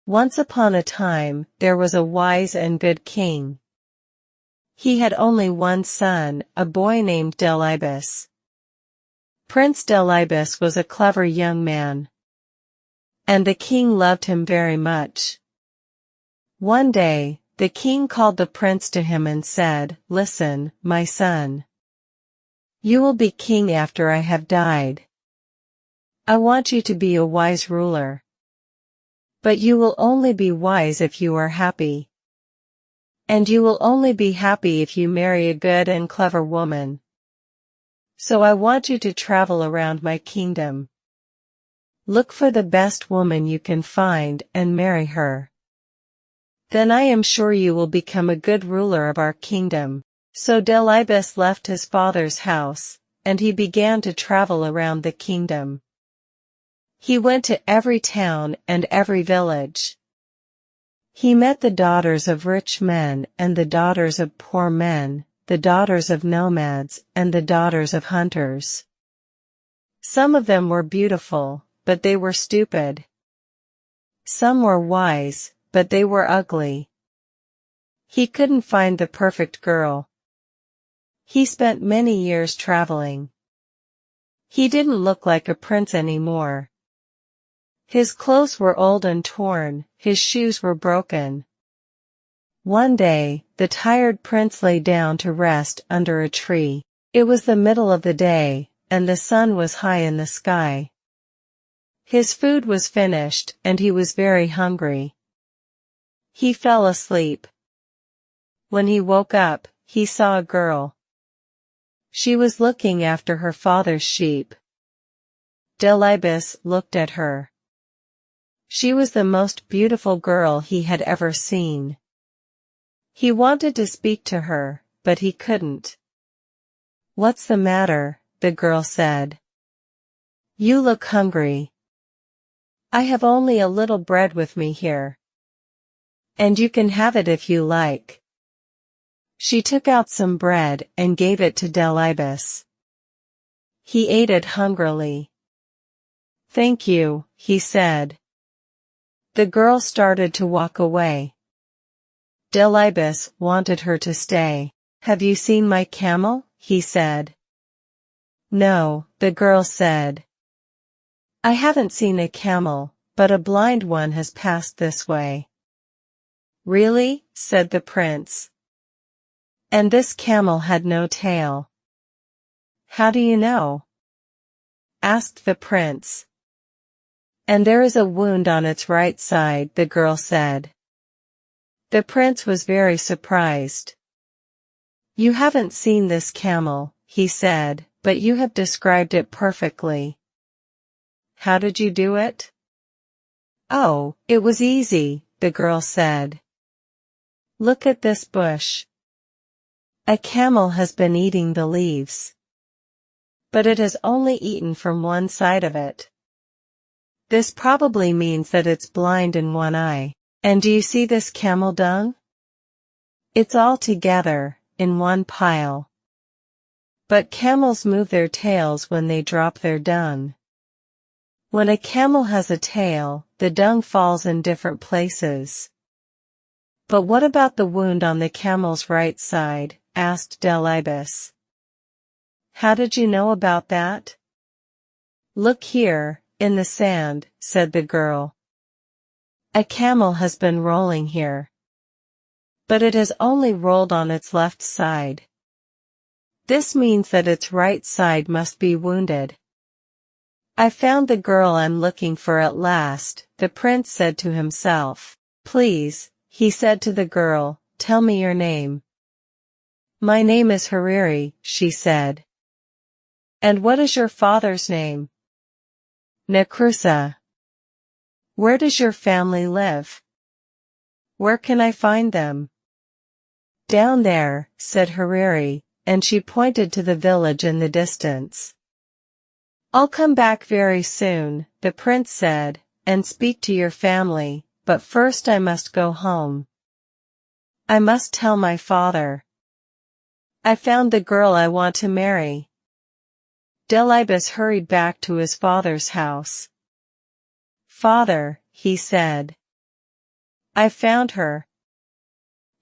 Once upon a time, there was a wise and good king. He had only one son, a boy named Delibes. Prince Delibes was a clever young man, and the king loved him very much. One day, the king called the prince to him and said, "Listen, my son. You will be king after I have died. I want you to be a wise ruler. But you will only be wise if you are happy. And you will only be happy if you marry a good and clever woman. So I want you to travel around my kingdom. Look for the best woman you can find and marry her. Then I am sure you will become a good ruler of our kingdom." So Delibes left his father's house, and he began to travel around the kingdom. He went to every town and every village. He met the daughters of rich men and the daughters of poor men, the daughters of nomads and the daughters of hunters. Some of them were beautiful, but they were stupid. Some were wise, but they were ugly. He couldn't find the perfect girl. He spent many years traveling. He didn't look like a prince anymore. His clothes were old and torn, his shoes were broken. One day, the tired prince lay down to rest under a tree. It was the middle of the day, and the sun was high in the sky. His food was finished, and he was very hungry. He fell asleep. When he woke up, he saw a girl. She was looking after her father's sheep. Delibes looked at her. She was the most beautiful girl he had ever seen. He wanted to speak to her, but he couldn't. "What's the matter?" the girl said. "You look hungry." "I have only a little bread with me here. And you can have it if you like." She took out some bread and gave it to Delibes. He ate it hungrily. "Thank you," he said. The girl started to walk away. Delibes wanted her to stay. "Have you seen my camel?" he said. "No," the girl said. "I haven't seen a camel, but a blind one has passed this way." "Really?" said the prince. "And this camel had no tail." "How do you know?" asked the prince. "And there is a wound on its right side," the girl said. The prince was very surprised. "You haven't seen this camel," he said, "but you have described it perfectly. How did you do it?" "Oh, it was easy," the girl said. "Look at this bush. A camel has been eating the leaves. But it has only eaten from one side of it. This probably means that it's blind in one eye. And do you see this camel dung? It's all together, in one pile. But camels move their tails when they drop their dung. When a camel has a tail, the dung falls in different places." "But what about the wound on the camel's right side?" asked Delibes. "How did you know about that?" "Look here, in the sand," said the girl. "A camel has been rolling here. But it has only rolled on its left side. This means that its right side must be wounded." "I found the girl I'm looking for at last," the prince said to himself. "Please," he said to the girl, "tell me your name." "My name is Hariri," she said. "And what is your father's name?" "Nakrusa." "Where does your family live?" "Where can I find them?" "Down there," said Hariri, and she pointed to the village in the distance. "I'll come back very soon," the prince said, "and speak to your family, but first I must go home. I must tell my father. I found the girl I want to marry." Delibes hurried back to his father's house. "Father," he said, I found her.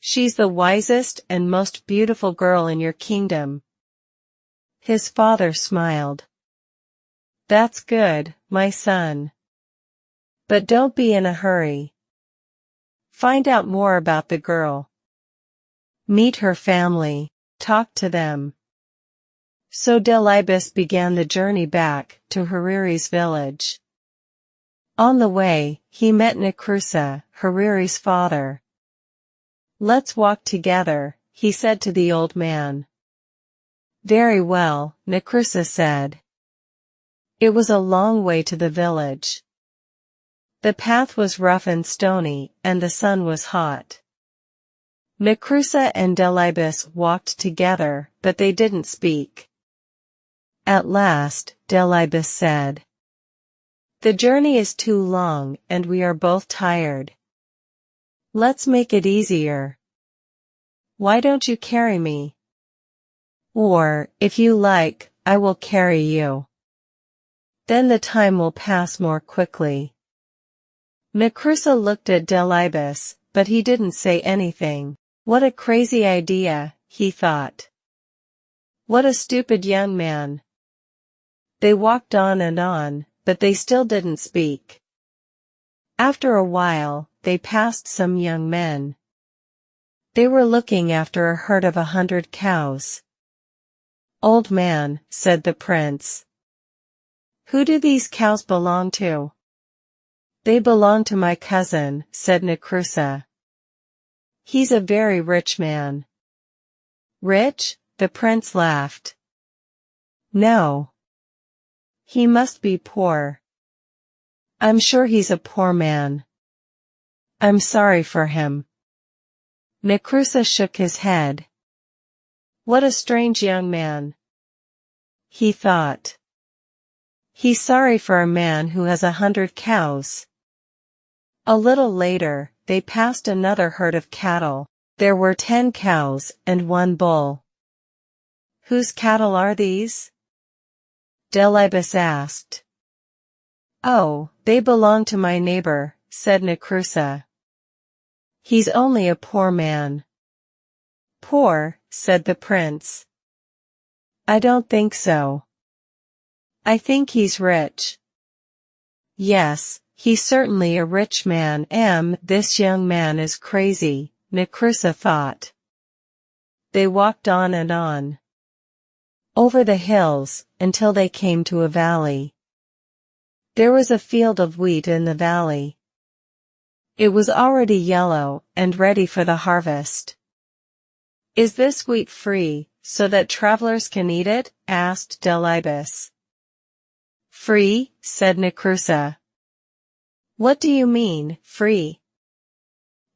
She's the wisest and most beautiful girl in your kingdom. His father smiled. That's good, my son. But don't be in a hurry. Find out more about the girl. Meet her family, talk to them. So Delibes began the journey back to Hariri's village. On the way, he met Necrusa, Hariri's father. Let's walk together, he said to the old man. Very well, Necrusa said. It was a long way to the village. The path was rough and stony, and the sun was hot. Necrusa and Delibes walked together, but they didn't speak. At last, Delibes said, The journey is too long, and we are both tired. Let's make it easier. Why don't you carry me? Or, if you like, I will carry you. Then the time will pass more quickly. Necrusa looked at Delibes, but he didn't say anything. What a crazy idea, he thought. What a stupid young man. They walked on, but they still didn't speak. After a while, they passed some young men. They were looking after a herd of 100 cows. Old man, said the prince. Who do these cows belong to? They belong to my cousin, said Necrusa. He's a very rich man. Rich? The prince laughed. No. He must be poor. I'm sure he's a poor man. I'm sorry for him. Necrusa shook his head. What a strange young man. He thought. He's sorry for a man who has 100 cows. A little later, they passed another herd of cattle. There were 10 cows and 1 bull. Whose cattle are these? Delibes asked. Oh, they belong to my neighbor, said Necrusa. He's only a poor man. Poor, said the prince. I don't think so. I think he's rich. Yes, he's certainly a rich man. This young man is crazy, Necrusa thought. They walked on. Over the hills, until they came to a valley. There was a field of wheat in the valley. It was already yellow, and ready for the harvest. Is this wheat free, so that travelers can eat it? Asked Delibes. Free, said Necrusa. What do you mean, free?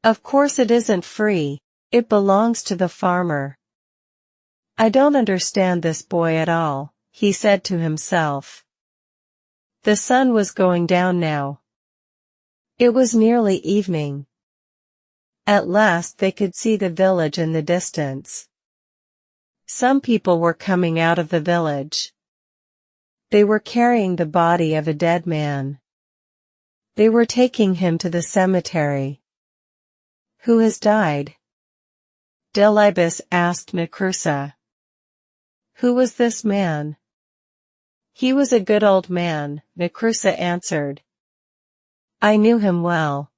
Of course it isn't free, it belongs to the farmer. I don't understand this boy at all, he said to himself. The sun was going down now. It was nearly evening. At last they could see the village in the distance. Some people were coming out of the village. They were carrying the body of a dead man. They were taking him to the cemetery. Who has died? Delibes asked Necrusa. Who was this man? He was a good old man, Necrusa answered. I knew him well.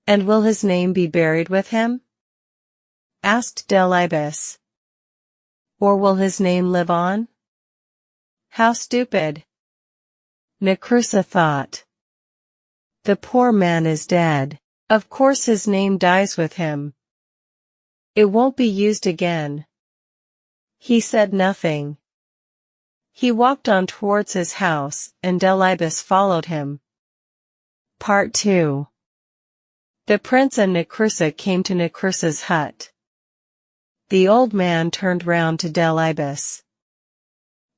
And will his name be buried with him? Asked Delibes. Or will his name live on? How stupid! Necrusa thought. The poor man is dead. Of course his name dies with him. It won't be used again. He said nothing. He walked on towards his house, and Delibes followed him. Part 2. The prince and Necrusa came to Necrusa's hut. The old man turned round to Delibes.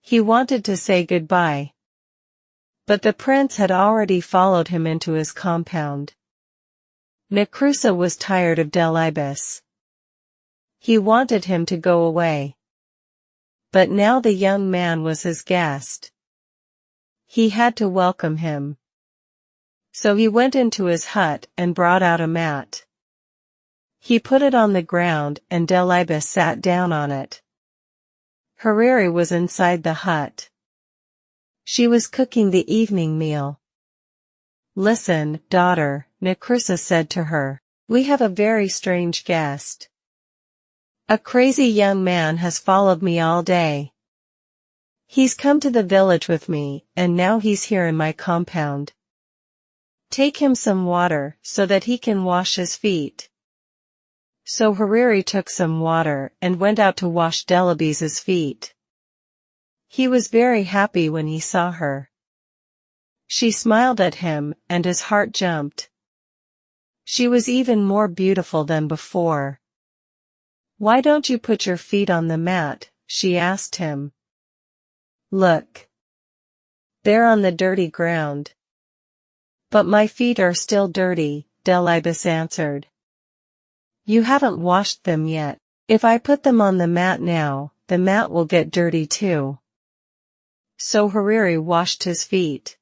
He wanted to say goodbye. But the prince had already followed him into his compound. Necrusa was tired of Delibes. He wanted him to go away. But now the young man was his guest. He had to welcome him. So he went into his hut and brought out a mat. He put it on the ground and Delibes sat down on it. Hariri was inside the hut. She was cooking the evening meal. "Listen, daughter," Necrusa said to her. "We have a very strange guest. A crazy young man has followed me all day. He's come to the village with me, and now he's here in my compound. Take him some water, so that he can wash his feet." So Hariri took some water and went out to wash Delibes's feet. He was very happy when he saw her. She smiled at him, and his heart jumped. She was even more beautiful than before. "Why don't you put your feet on the mat?" she asked him. "Look. They're on the dirty ground." "But my feet are still dirty," Delibes answered. "You haven't washed them yet. If I put them on the mat now, the mat will get dirty too." So Hariri washed his feet.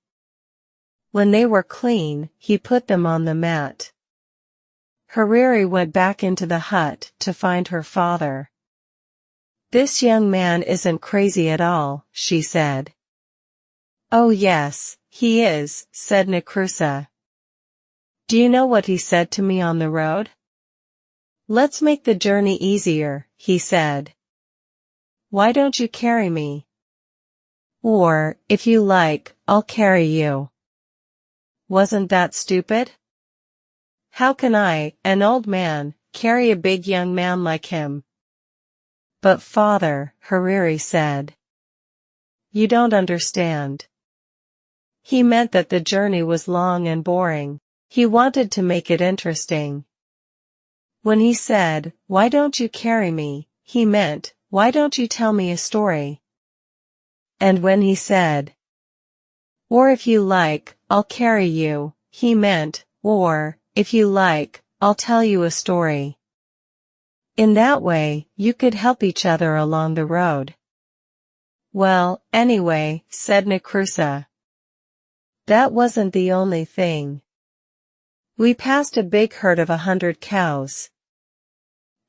When they were clean, he put them on the mat. Hariri went back into the hut to find her father. "This young man isn't crazy at all," she said. "Oh yes, he is," said Necrusa. "Do you know what he said to me on the road?" "Let's make the journey easier," he said. "Why don't you carry me? Or, if you like, I'll carry you." Wasn't that stupid? How can I, an old man, carry a big young man like him? "But father," Hariri said. "You don't understand. He meant that the journey was long and boring. He wanted to make it interesting. When he said, 'Why don't you carry me?' he meant, 'Why don't you tell me a story?' And when he said, 'Or if you like, I'll carry you,' he meant, 'Or, if you like, I'll tell you a story.' In that way, you could help each other along the road." "Well, anyway," said Necrusa. "That wasn't the only thing. We passed a big herd of 100 cows.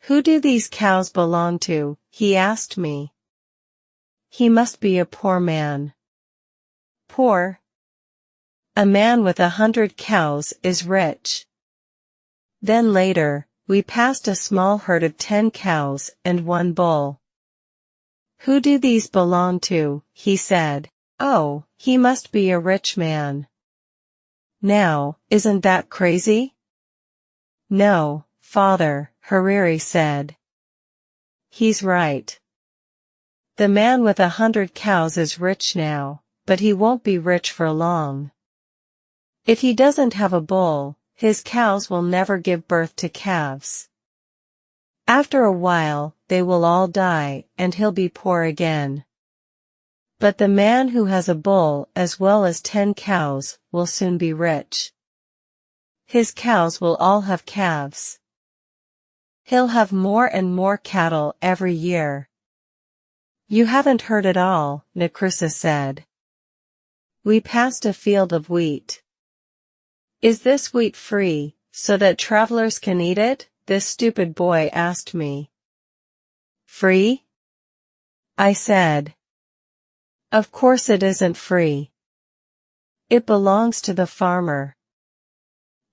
'Who do these cows belong to?' he asked me. 'He must be a poor man.' "Poor? A man with 100 cows is rich." Then later, we passed a small herd of 10 cows and 1 bull. "Who do these belong to?" he said. "Oh, he must be a rich man." Now, isn't that crazy? "No, father," Hariri said. "He's right. The man with 100 cows is rich now, but he won't be rich for long. If he doesn't have a bull, his cows will never give birth to calves. After a while, they will all die, and he'll be poor again. But the man who has a bull as well as 10 cows will soon be rich. His cows will all have calves. He'll have more and more cattle every year." "You haven't heard it all," Necrusa said. "We passed a field of wheat." "Is this wheat free, so that travelers can eat it?" this stupid boy asked me. "Free?" I said. "Of course it isn't free. It belongs to the farmer.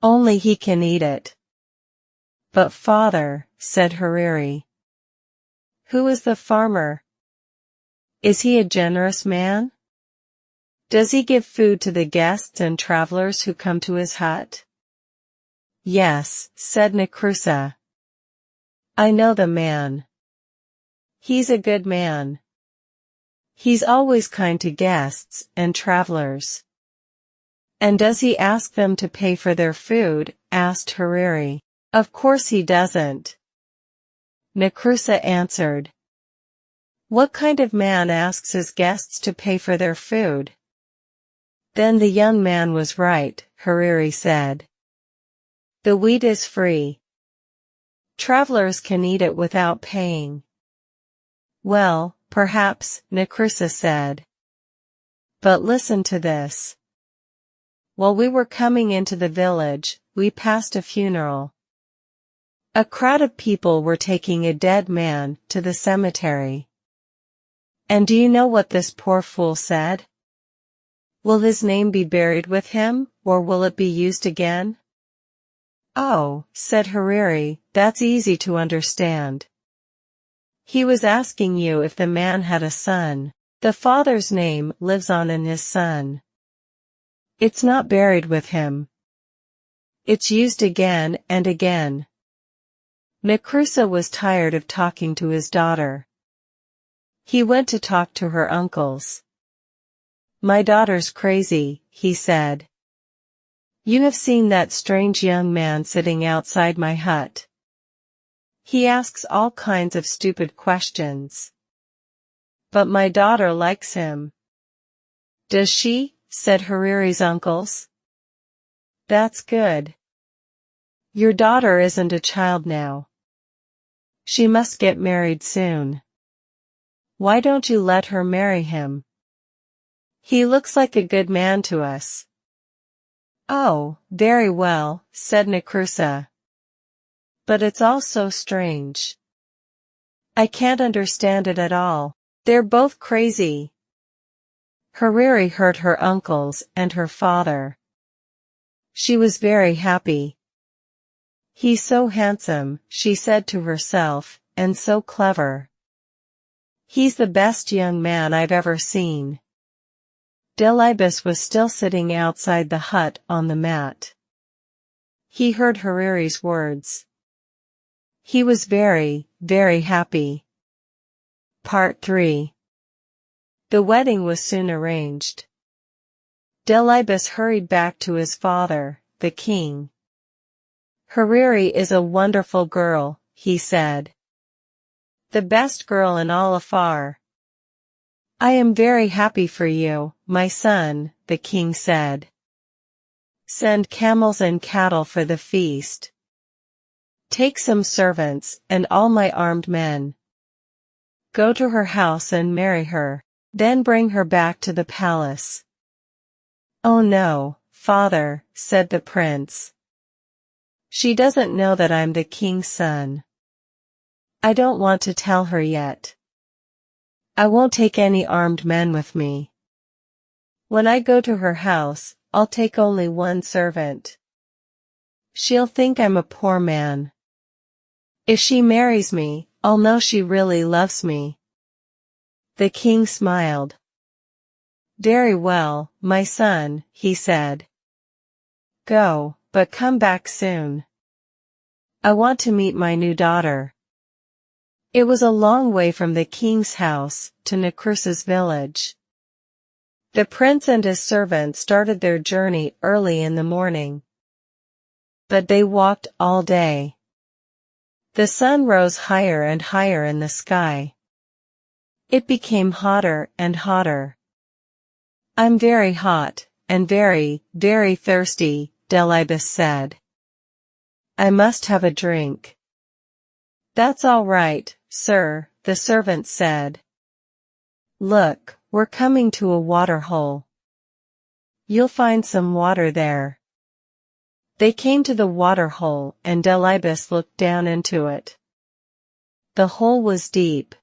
Only he can eat it." "But father," said Hariri. "Who is the farmer? Is he a generous man? Does he give food to the guests and travelers who come to his hut?" "Yes," said Necrusa. "I know the man. He's a good man. He's always kind to guests and travelers." "And does he ask them to pay for their food?" asked Hariri. "Of course he doesn't," Necrusa answered. "What kind of man asks his guests to pay for their food?" "Then the young man was right," Hariri said. "The wheat is free. Travelers can eat it without paying." "Well, perhaps," Necrusa said. "But listen to this. while we were coming into the village, we passed a funeral. A crowd of people were taking a dead man to the cemetery. And do you know what this poor fool said? Will his name be buried with him, or will it be used again? Oh, said Hariri, that's easy to understand. He was asking you if the man had a son. The father's name lives on in his son. It's not buried with him. It's used again and again. Nakrusa was tired of talking to his daughter. He went to talk to her uncles. My daughter's crazy, he said. You have seen that strange young man sitting outside my hut. He asks all kinds of stupid questions. But my daughter likes him. Does she? Said Hariri's uncles. That's good. Your daughter isn't a child now. She must get married soon. Why don't you let her marry him? He looks like a good man to us. Oh, very well, said Nakrusa. But it's all so strange. I can't understand it at all. They're both crazy. Hariri heard her uncles and her father. She was very happy. He's so handsome, she said to herself, and so clever. He's the best young man I've ever seen. Delibes was still sitting outside the hut on the mat. He heard Hariri's words. He was very, very happy. Part 3. The wedding was soon arranged. Delibes hurried back to his father, the king. Hariri is a wonderful girl, he said. The best girl in all Afar. I am very happy for you, my son, the king said. Send camels and cattle for the feast. Take some servants and all my armed men. Go to her house and marry her, then bring her back to the palace. Oh no, father, said the prince. She doesn't know that I'm the king's son. I don't want to tell her yet. I won't take any armed men with me. When I go to her house, I'll take only one servant. She'll think I'm a poor man. If she marries me, I'll know she really loves me. The king smiled. Very well, my son, he said. Go, but come back soon. I want to meet my new daughter. It was a long way from the king's house to Nakrusa's village. The prince and his servant started their journey early in the morning. But they walked all day. The sun rose higher and higher in the sky. It became hotter and hotter. I'm very hot, and very, very thirsty, Delibes said. I must have a drink. That's all right, sir, the servant said. Look, we're coming to a water hole. You'll find some water there. They came to the water hole and Delibes looked down into it. The hole was deep.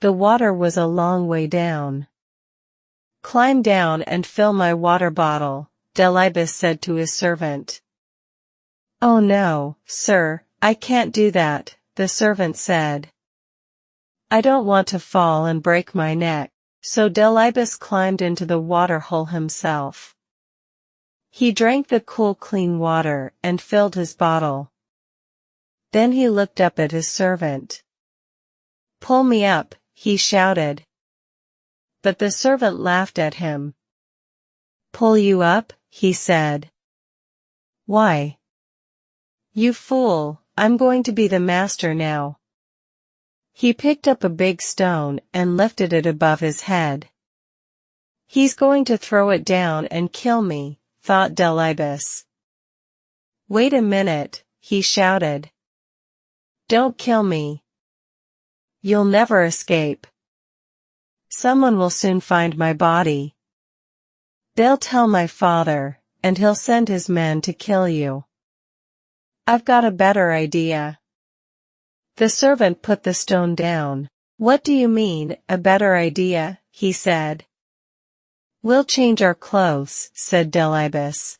The water was a long way down. Climb down and fill my water bottle, Delibes said to his servant. Oh no, sir, I can't do that, the servant said. I don't want to fall and break my neck, so Delibes climbed into the water hole himself. He drank the cool clean water and filled his bottle. Then he looked up at his servant. Pull me up, he shouted. But the servant laughed at him. Pull you up, he said. Why? You fool, I'm going to be the master now. He picked up a big stone and lifted it above his head. He's going to throw it down and kill me, thought Delibes. Wait a minute, he shouted. Don't kill me. You'll never escape. Someone will soon find my body. They'll tell my father, and he'll send his men to kill you. I've got a better idea. The servant put the stone down. What do you mean, a better idea? He said. We'll change our clothes, said Delibes.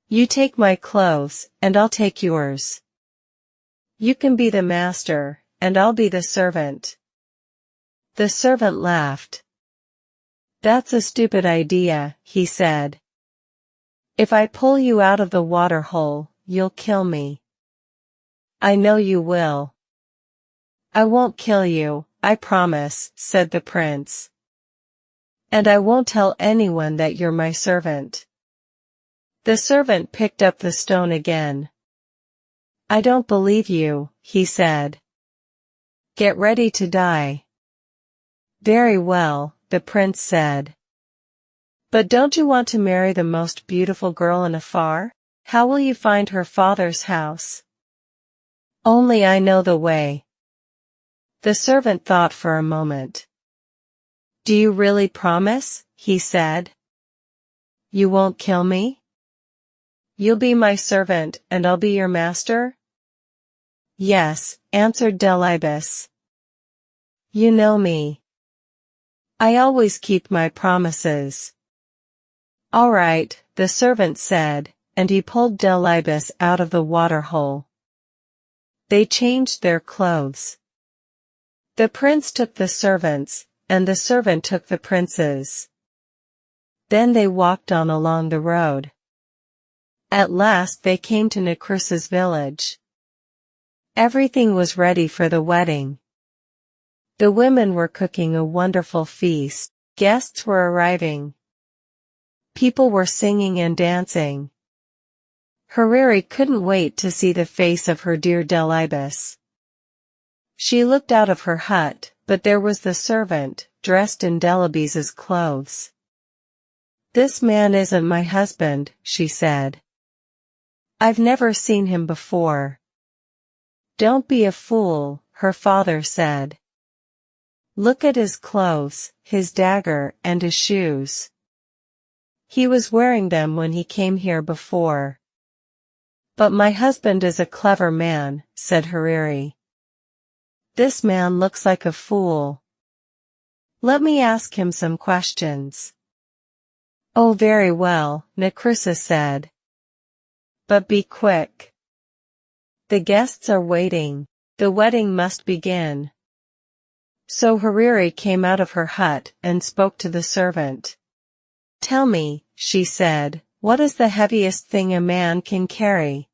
You take my clothes, and I'll take yours. You can be the master, and I'll be the servant. The servant laughed. That's a stupid idea, he said. If I pull you out of the water hole, you'll kill me. I know you will. I won't kill you, I promise, said the prince. And I won't tell anyone that you're my servant. The servant picked up the stone again. I don't believe you, he said. Get ready to die. Very well, the prince said. But don't you want to marry the most beautiful girl in Afar? How will you find her father's house? Only I know the way. The servant thought for a moment. Do you really promise? He said. You won't kill me? You'll be my servant, and I'll be your master? Yes, answered Delibes. You know me. I always keep my promises. All right, the servant said, and he pulled Delibes out of the water hole. They changed their clothes. The prince took the servants, and the servant took the prince's. Then they walked on along the road. At last they came to Necrusa's village. Everything was ready for the wedding. The women were cooking a wonderful feast, guests were arriving. People were singing and dancing. Hariri couldn't wait to see the face of her dear Delibes. She looked out of her hut, but there was the servant, dressed in Delibes's clothes. This man isn't my husband, she said. I've never seen him before. Don't be a fool, her father said. Look at his clothes, his dagger, and his shoes. He was wearing them when he came here before. But my husband is a clever man, said Hariri. This man looks like a fool. Let me ask him some questions. Oh, very well, Necrusa said. But be quick. The guests are waiting. The wedding must begin. So Hariri came out of her hut and spoke to the servant. Tell me, she said, what is the heaviest thing a man can carry?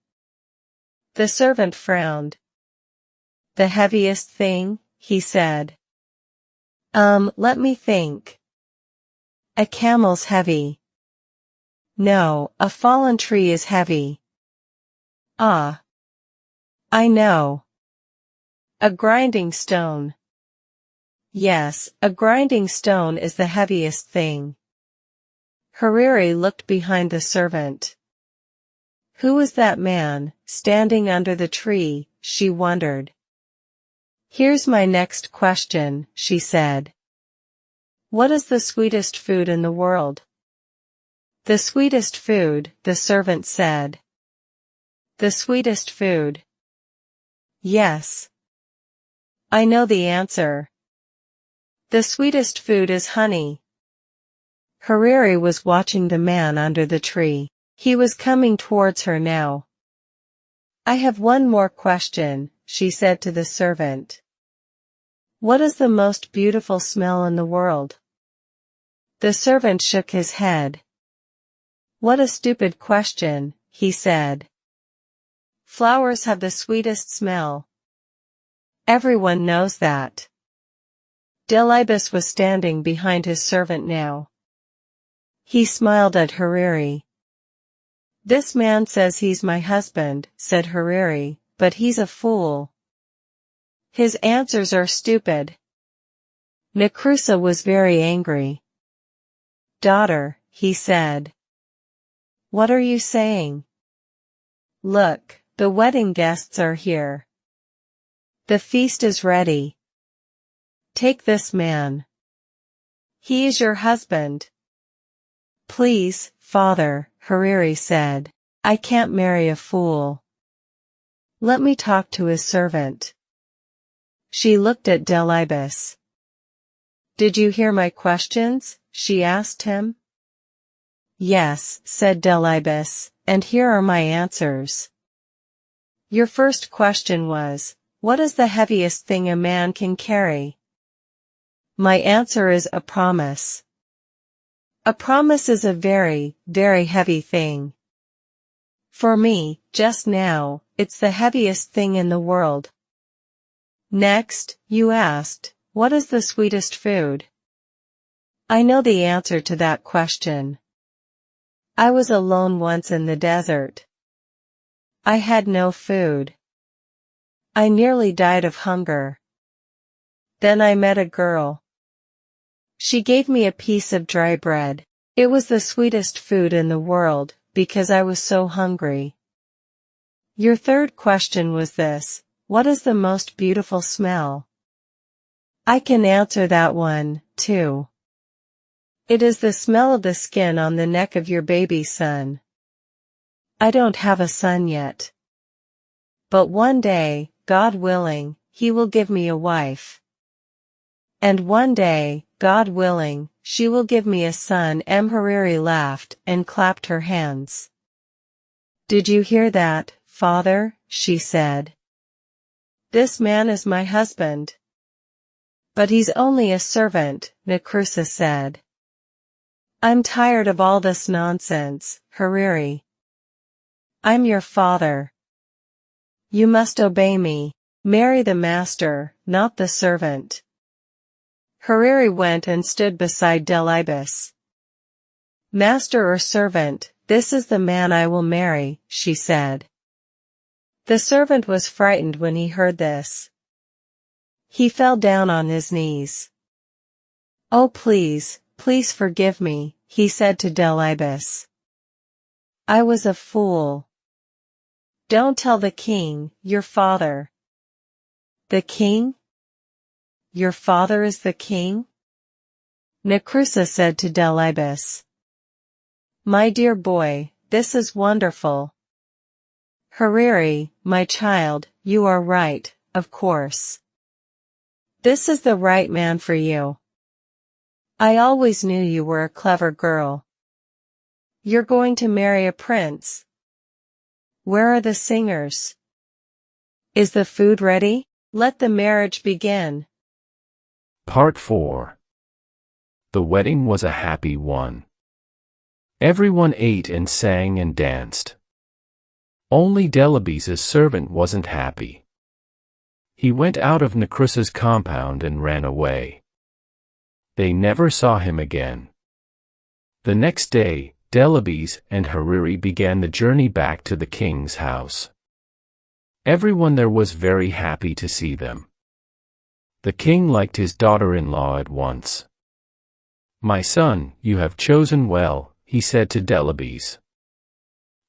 The servant frowned. The heaviest thing, he said. Let me think. A camel's heavy. No, a fallen tree is heavy. Ah. I know. A grinding stone. Yes, a grinding stone is the heaviest thing. Hariri looked behind the servant. Who is that man, standing under the tree, she wondered. Here's my next question, she said. What is the sweetest food in the world? The sweetest food, the servant said. The sweetest food. Yes. I know the answer. The sweetest food is honey. Hariri was watching the man under the tree. He was coming towards her now. I have one more question, she said to the servant. What is the most beautiful smell in the world? The servant shook his head. What a stupid question, he said. Flowers have the sweetest smell. Everyone knows that. Delibes was standing behind his servant now. He smiled at Hariri. This man says he's my husband, said Hariri, but he's a fool. His answers are stupid. Necrusa was very angry. Daughter, he said. What are you saying? Look, the wedding guests are here. The feast is ready. Take this man. He is your husband. Please, father, Hariri said. I can't marry a fool. Let me talk to his servant. She looked at Delibes. Did you hear my questions? She asked him. Yes, said Delibes, and here are my answers. Your first question was, what is the heaviest thing a man can carry? My answer is a promise. A promise is a very, very heavy thing. For me, just now, it's the heaviest thing in the world. Next, you asked, what is the sweetest food? I know the answer to that question. I was alone once in the desert. I had no food. I nearly died of hunger. Then I met a girl. She gave me a piece of dry bread. It was the sweetest food in the world, because I was so hungry. Your third question was this, what is the most beautiful smell? I can answer that one, too. It is the smell of the skin on the neck of your baby son. I don't have a son yet. But one day, God willing, he will give me a wife. And one day, God willing, she will give me a son. Hariri laughed and clapped her hands. Did you hear that, father? She said. This man is my husband. But he's only a servant, Nakrusa said. I'm tired of all this nonsense, Hariri. I'm your father. You must obey me. Marry the master, not the servant. Hariri went and stood beside Delibes. Master or servant, this is the man I will marry, she said. The servant was frightened when he heard this. He fell down on his knees. Oh please, please forgive me, he said to Delibes. I was a fool. Don't tell the king, your father. The king? Your father is the king? Nakrusa said to Delibes. My dear boy, this is wonderful. Hariri, my child, you are right, of course. This is the right man for you. I always knew you were a clever girl. You're going to marry a prince. Where are the singers? Is the food ready? Let the marriage begin. Part 4. The wedding was a happy one. Everyone ate and sang and danced. Only Delibes' servant wasn't happy. He went out of Nakrusa's compound and ran away. They never saw him again. The next day, Delibes and Hariri began the journey back to the king's house. Everyone there was very happy to see them. The king liked his daughter-in-law at once. My son, you have chosen well, he said to Delibes.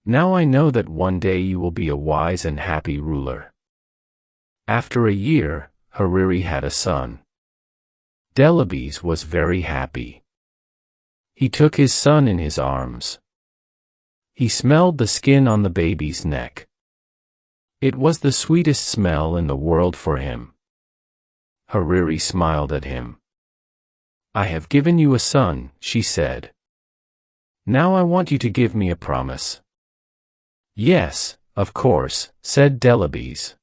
Now I know that one day you will be a wise and happy ruler. After a year, Hariri had a son. Delibes was very happy. He took his son in his arms. He smelled the skin on the baby's neck. It was the sweetest smell in the world for him. Hariri smiled at him. I have given you a son, she said. Now I want you to give me a promise. Yes, of course, said Delibes.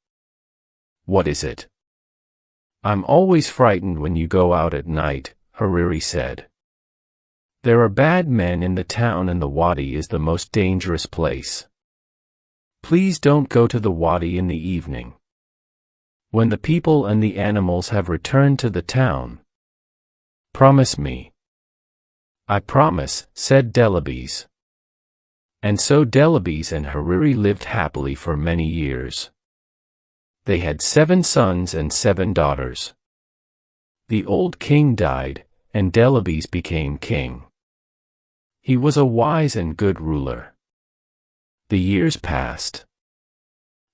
What is it? I'm always frightened when you go out at night, Hariri said. There are bad men in the town and the wadi is the most dangerous place. Please don't go to the wadi in the evening. When the people and the animals have returned to the town. Promise me. I promise, said Delibes. And so Delibes and Hariri lived happily for many years. They had 7 sons and 7 daughters. The old king died, and Delibes became king. He was a wise and good ruler. The years passed.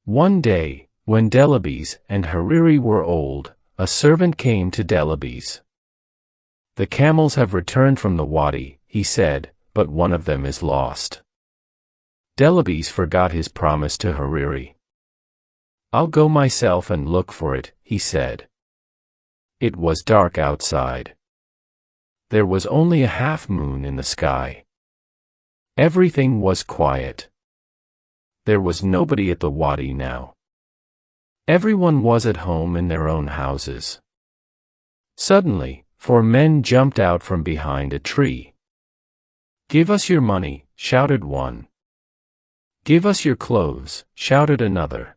One day, when Delibes and Hariri were old, a servant came to Delibes. The camels have returned from the wadi, he said, but one of them is lost. Delabes forgot his promise to Hariri. "I'll go myself and look for it," he said. It was dark outside. There was only a half moon in the sky. Everything was quiet. There was nobody at the wadi now. Everyone was at home in their own houses. Suddenly, 4 men jumped out from behind a tree. "Give us your money," shouted one. "Give us your clothes," shouted another.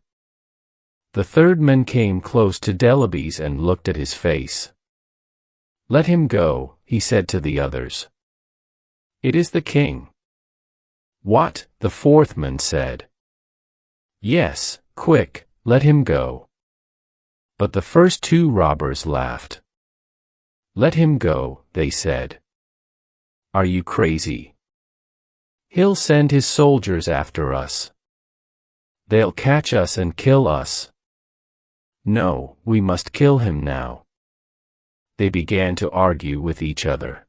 The third man came close to Delabes and looked at his face. "Let him go," he said to the others. "It is the king." "What?" the fourth man said. "Yes, quick, let him go." But the first 2 robbers laughed. "Let him go," they said. "Are you crazy? He'll send his soldiers after us. They'll catch us and kill us. No, we must kill him now." They began to argue with each other.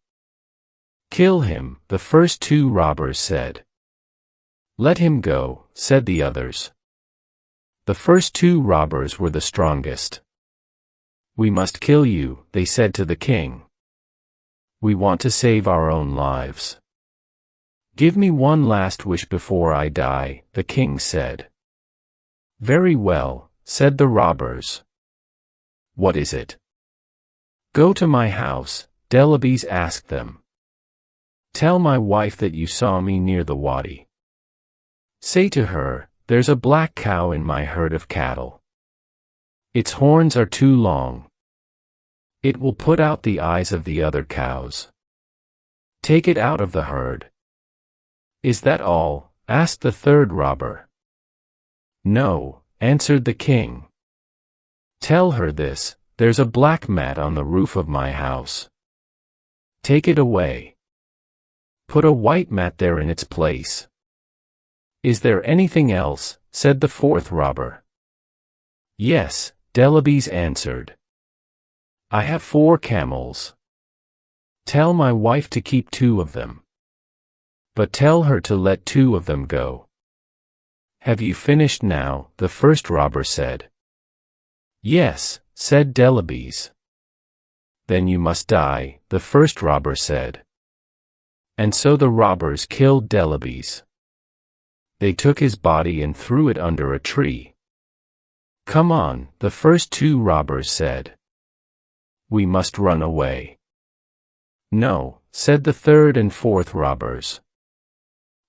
"Kill him," the first 2 robbers said. "Let him go," said the others. The first 2 robbers were the strongest. "We must kill you," they said to the king. "We want to save our own lives." "Give me one last wish before I die," the king said. "Very well," said the robbers. "What is it?" "Go to my house," Delabes asked them. "Tell my wife that you saw me near the wadi. Say to her, there's a black cow in my herd of cattle. Its horns are too long. It will put out the eyes of the other cows. Take it out of the herd." "Is that all?" asked the third robber. "No," answered the king. "Tell her this, there's a black mat on the roof of my house. Take it away. Put a white mat there in its place." "Is there anything else?" said the fourth robber. "Yes," Delabes answered. "I have 4 camels. Tell my wife to keep 2 of them. But tell her to let 2 of them go." "Have you finished now?" the first robber said. "Yes," said Delabes. "Then you must die," the first robber said. And so the robbers killed Delabes. They took his body and threw it under a tree. "Come on," the first 2 robbers said. "We must run away." "No," said the third and fourth robbers.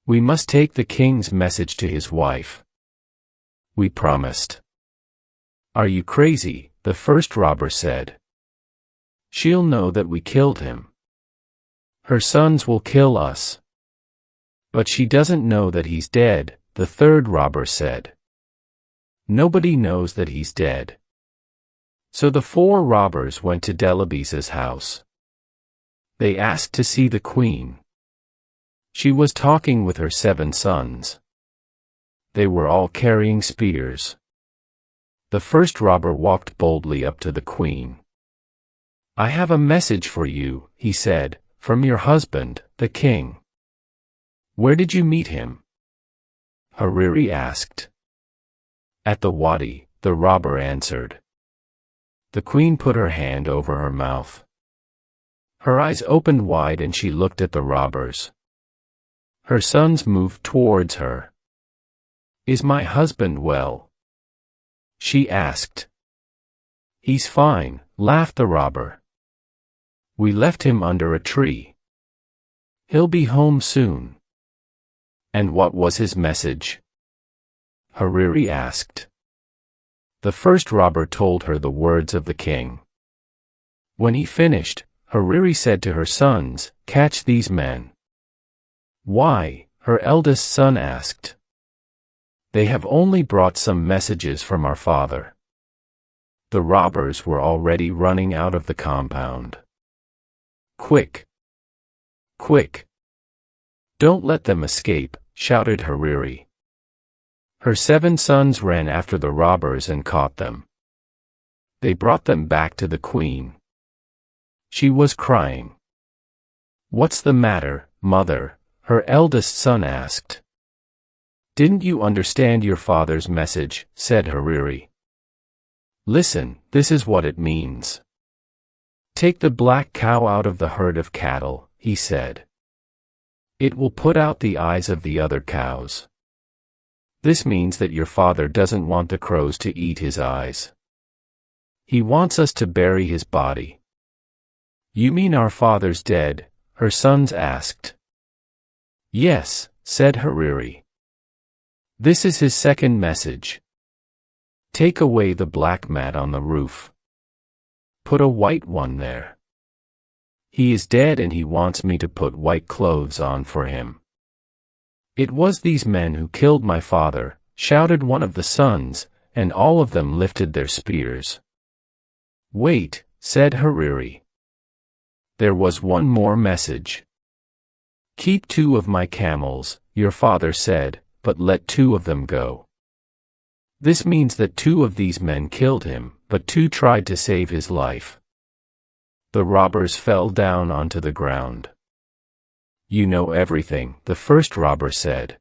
"We must take the king's message to his wife. We promised." "Are you crazy?" the first robber said. "She'll know that we killed him. Her sons will kill us." "But she doesn't know that he's dead," the third robber said. "Nobody knows that he's dead." So the 4 robbers went to Delabes's house. They asked to see the queen. She was talking with her 7 sons. They were all carrying spears. The first robber walked boldly up to the queen. "I have a message for you," he said, "from your husband, the king." "Where did you meet him?" Hariri asked. "At the wadi," the robber answered. The queen put her hand over her mouth. Her eyes opened wide and she looked at the robbers. Her sons moved towards her. "Is my husband well?" she asked. "He's fine," laughed the robber. "We left him under a tree. He'll be home soon." "And what was his message?" Hariri asked. The first robber told her the words of the king. When he finished, Hariri said to her sons, "Catch these men." "Why?" her eldest son asked. "They have only brought some messages from our father." The robbers were already running out of the compound. "Quick! Quick! Don't let them escape," shouted Hariri. Her 7 sons ran after the robbers and caught them. They brought them back to the queen. She was crying. "What's the matter, mother?" her eldest son asked. "Didn't you understand your father's message?" said Hariri. "Listen, this is what it means. Take the black cow out of the herd of cattle," he said. "It will put out the eyes of the other cows." This means that your father doesn't want the crows to eat his eyes. He wants us to bury his body. "You mean our father's dead?" her sons asked. "Yes," said Hariri. "This is his second message. Take away the black mat on the roof. Put a white one there. He is dead and he wants me to put white clothes on for him." "It was these men who killed my father," shouted one of the sons, and all of them lifted their spears. "Wait," said Hariri. "There was one more message. Keep 2 of my camels," your father said, "but let 2 of them go." This means that 2 of these men killed him, but 2 tried to save his life. The robbers fell down onto the ground. "You know everything," the first robber said.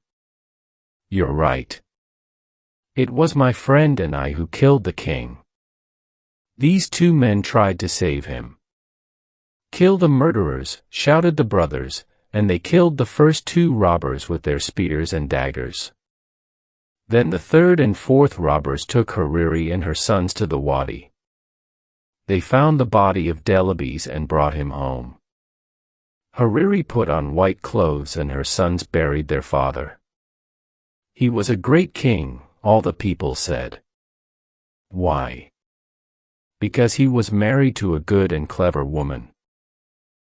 "You're right. It was my friend and I who killed the king. These 2 men tried to save him." "Kill the murderers," shouted the brothers, and they killed the first 2 robbers with their spears and daggers. Then the 3rd and 4th robbers took Hariri and her sons to the wadi. They found the body of Delibes and brought him home. Hariri put on white clothes and her sons buried their father. "He was a great king," all the people said. "Why?" "Because he was married to a good and clever woman."